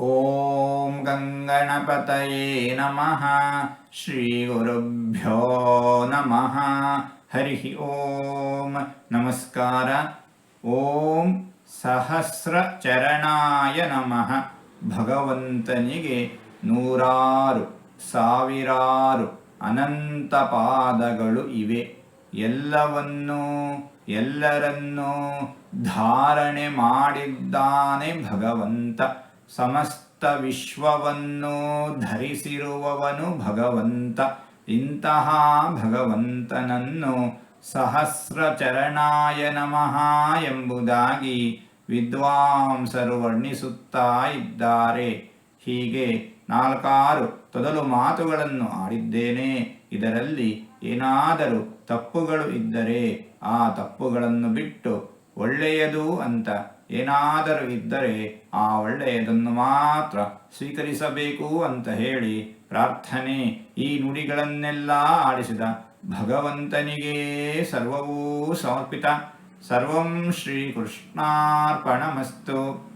ಓಂ ಗಂಗಣಪತಯೇ ನಮಃ. ಶ್ರೀ ಗುರುಭ್ಯೋ ನಮಃ. ಹರಿ ಓಂ. ನಮಸ್ಕಾರ. ಓಂ ಸಹಸ್ರಚರಣಾಯ ನಮಃ. ಭಗವಂತನಿಗೆ ನೂರಾರು ಸಾವಿರಾರು ಅನಂತ ಪಾದಗಳು ಇವೆ. ಎಲ್ಲವನ್ನೂ ಎಲ್ಲರನ್ನೂ ಧಾರಣೆ ಮಾಡಿದ್ದಾನೆ ಭಗವಂತ. ಸಮಸ್ತ ವಿಶ್ವವನ್ನು ಧರಿಸಿರುವವನು ಭಗವಂತ. ಇಂತಹ ಭಗವಂತನನ್ನು ಸಹಸ್ರಚರಣಾಯ ನಮಃ ಎಂಬುದಾಗಿ ವಿದ್ವಾಂಸರು ವರ್ಣಿಸುತ್ತಾ ಇದ್ದಾರೆ. ಹೀಗೆ ನಾಲ್ಕಾರು ತೊದಲು ಮಾತುಗಳನ್ನು ಆಡಿದ್ದೇನೆ. ಇದರಲ್ಲಿ ಏನಾದರೂ ತಪ್ಪುಗಳು ಇದ್ದರೆ ಆ ತಪ್ಪುಗಳನ್ನು ಬಿಟ್ಟು ಒಳ್ಳೆಯದು ಅಂತ ಏನಾದರೂ ಇದ್ದರೆ ಆ ಒಳ್ಳೆಯದನ್ನು ಮಾತ್ರ ಸ್ವೀಕರಿಸಬೇಕು ಅಂತ ಹೇಳಿ ಪ್ರಾರ್ಥನೆ. ಈ ನುಡಿಗಳನ್ನೆಲ್ಲ ಆಡಿಸಿದ ಭಗವಂತನಿಗೇ ಸರ್ವವೂ ಸಮರ್ಪಿತ. ಸರ್ವಂ ಶ್ರೀಕೃಷ್ಣಾರ್ಪಣಮಸ್ತು.